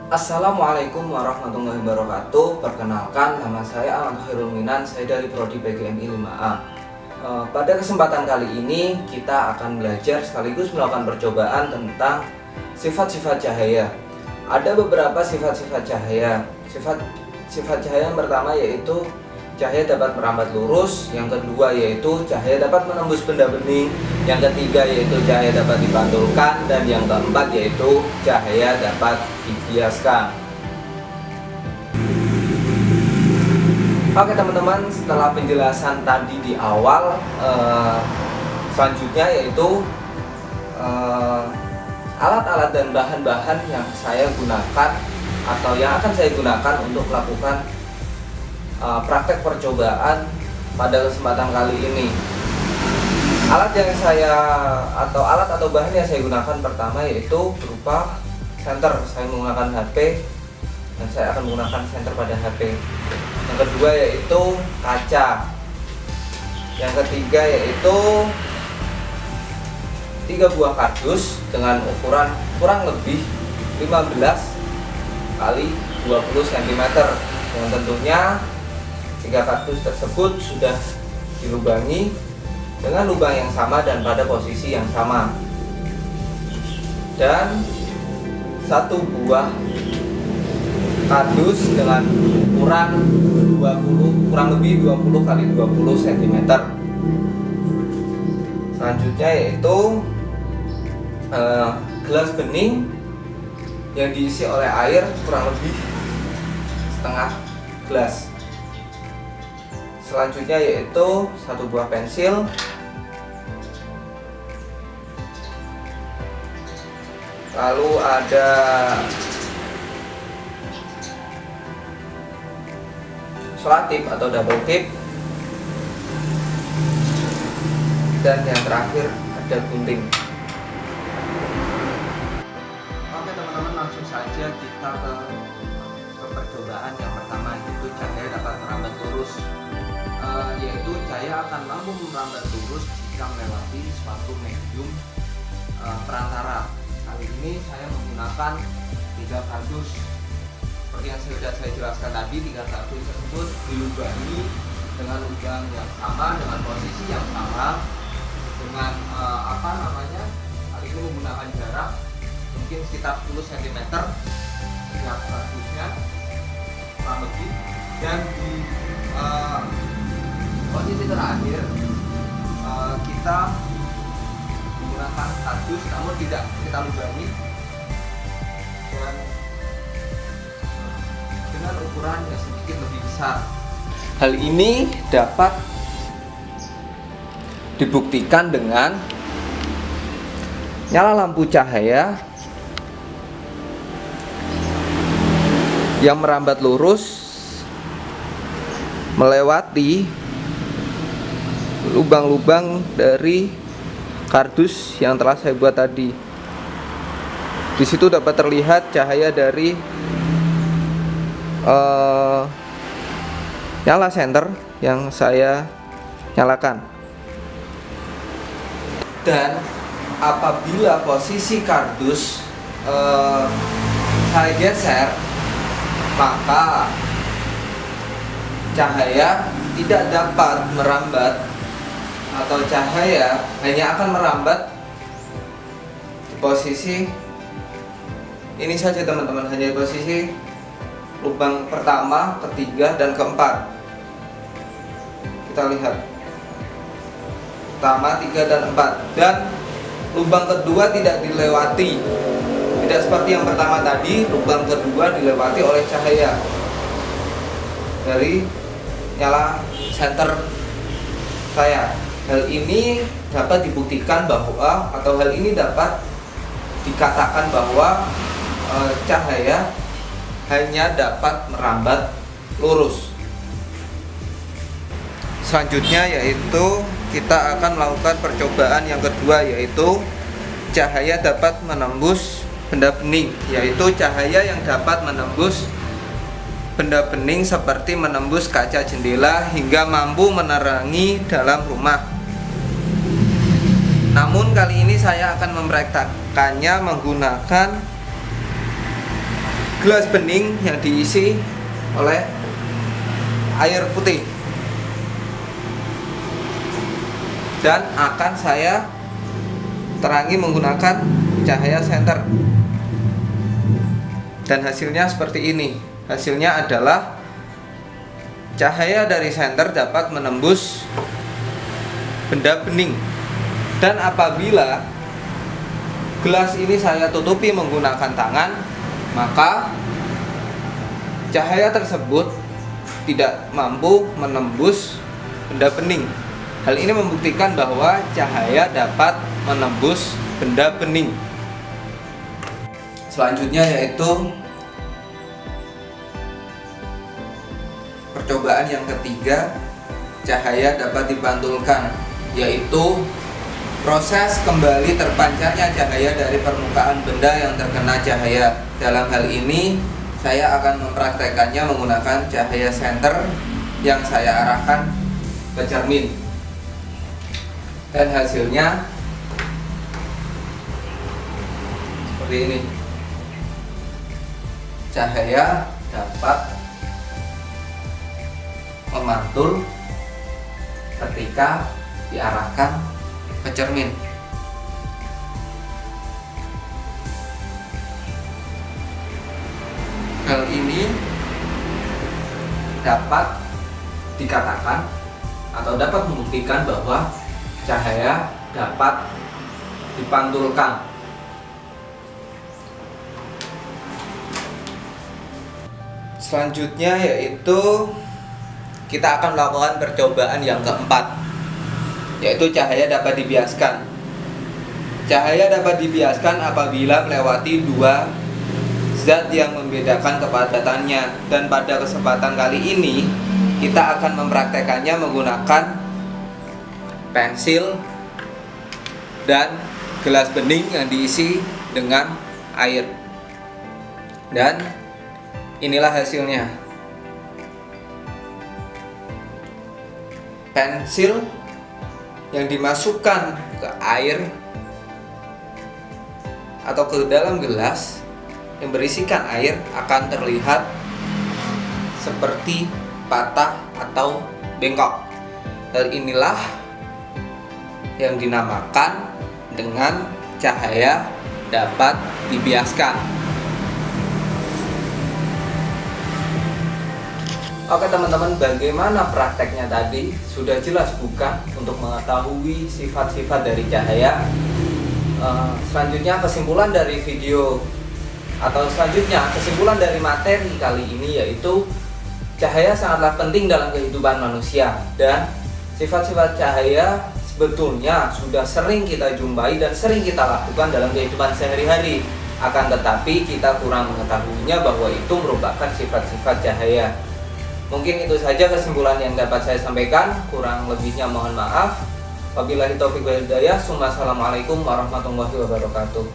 Assalamualaikum warahmatullahi wabarakatuh. Perkenalkan, nama saya Ahmad Khairul Minan. Saya dari Prodi PGMI 5A. Pada kesempatan kali ini kita akan belajar sekaligus melakukan percobaan tentang sifat-sifat cahaya. Ada beberapa sifat-sifat cahaya. Sifat cahaya yang pertama yaitu cahaya dapat merambat lurus, yang kedua yaitu cahaya dapat menembus benda bening, yang ketiga yaitu cahaya dapat dipantulkan, dan yang keempat yaitu cahaya dapat dibiaskan. Oke teman-teman, setelah penjelasan tadi di awal, selanjutnya yaitu alat-alat dan bahan-bahan yang saya gunakan atau yang akan saya gunakan untuk melakukan praktek percobaan pada kesempatan kali ini. Alat atau bahan yang saya gunakan pertama yaitu berupa senter. Saya menggunakan HP dan saya akan menggunakan senter pada HP. Yang kedua yaitu kaca. Yang ketiga yaitu 3 buah kardus dengan ukuran kurang lebih 15 kali 20 cm, yang tentunya 3 kardus tersebut sudah dilubangi dengan lubang yang sama dan pada posisi yang sama, dan 1 buah kardus dengan ukuran kurang lebih 20 kali 20 cm. Selanjutnya yaitu gelas bening yang diisi oleh air kurang lebih setengah gelas. Selanjutnya yaitu 1 buah pensil, lalu ada selotip atau double tip, dan yang terakhir ada gunting. Oke teman-teman, langsung saja kita ke percobaan yang pertama, yaitu cahaya dapat merambat lurus. Yaitu cahaya akan mampu merambat lurus jika melewati suatu medium perantara. Kali ini saya menggunakan 3 kardus. Seperti yang sudah saya jelaskan tadi, 3 kardus tersebut dilubangi dengan lubang yang sama, dengan posisi yang sama, dengan kali ini menggunakan jarak mungkin sekitar 10 cm setiap kardusnya kurang lebih, dan di posisi terakhir kita menggunakan kardus namun tidak kita lubangi dan dengan ukuran yang sedikit lebih besar. Hal ini dapat dibuktikan dengan nyala lampu cahaya yang merambat lurus melewati lubang-lubang dari kardus yang telah saya buat tadi. Di situ dapat terlihat cahaya dari nyala senter yang saya nyalakan. Dan apabila posisi kardus saya geser, maka cahaya tidak dapat merambat, atau cahaya hanya akan merambat di posisi ini saja teman-teman, hanya di posisi lubang pertama, ketiga, dan keempat. Kita lihat pertama, 3, dan 4, dan lubang kedua tidak dilewati. Tidak seperti yang pertama tadi, lubang kedua dilewati oleh cahaya dari nyala senter saya. Hal ini dapat dibuktikan bahwa, atau hal ini dapat dikatakan bahwa cahaya hanya dapat merambat lurus. Selanjutnya yaitu kita akan melakukan percobaan yang kedua, yaitu cahaya dapat menembus benda bening, yaitu cahaya yang dapat menembus benda bening seperti menembus kaca jendela hingga mampu menerangi dalam rumah. Namun kali ini saya akan mempraktekkannya menggunakan gelas bening yang diisi oleh air putih, dan akan saya terangi menggunakan cahaya senter. Dan hasilnya seperti ini. Hasilnya adalah cahaya dari senter dapat menembus benda bening. Dan apabila gelas ini saya tutupi menggunakan tangan, maka cahaya tersebut tidak mampu menembus benda bening. Hal ini membuktikan bahwa cahaya dapat menembus benda bening. Selanjutnya yaitu percobaan yang ketiga, cahaya dapat dipantulkan, yaitu proses kembali terpancarnya cahaya dari permukaan benda yang terkena cahaya. Dalam hal ini saya akan mempraktekannya menggunakan cahaya senter yang saya arahkan ke cermin. Dan hasilnya seperti ini. Cahaya dapat memantul ketika diarahkan ke cermin. Hal ini dapat dikatakan atau dapat membuktikan bahwa cahaya dapat dipantulkan. Selanjutnya yaitu kita akan melakukan percobaan yang keempat, yaitu cahaya dapat dibiaskan. Cahaya dapat dibiaskan apabila melewati dua zat yang membedakan kepadatannya. Dan pada kesempatan kali ini kita akan mempraktekannya menggunakan pensil dan gelas bening yang diisi dengan air. Dan inilah hasilnya. Pensil yang dimasukkan ke air atau ke dalam gelas yang berisikan air akan terlihat seperti patah atau bengkok. Hal inilah yang dinamakan dengan cahaya dapat dibiaskan. Oke teman-teman, bagaimana prakteknya tadi? Sudah jelas bukan untuk mengetahui sifat-sifat dari cahaya? Selanjutnya kesimpulan dari video kesimpulan dari materi kali ini yaitu cahaya sangatlah penting dalam kehidupan manusia, dan sifat-sifat cahaya sebetulnya sudah sering kita jumpai dan sering kita lakukan dalam kehidupan sehari-hari. Akan tetapi kita kurang mengetahuinya bahwa itu merupakan sifat-sifat cahaya. Mungkin itu saja kesimpulan yang dapat saya sampaikan. Kurang lebihnya mohon maaf. Wabillahi taufiq wal hidayah. Assalamualaikum warahmatullahi wabarakatuh.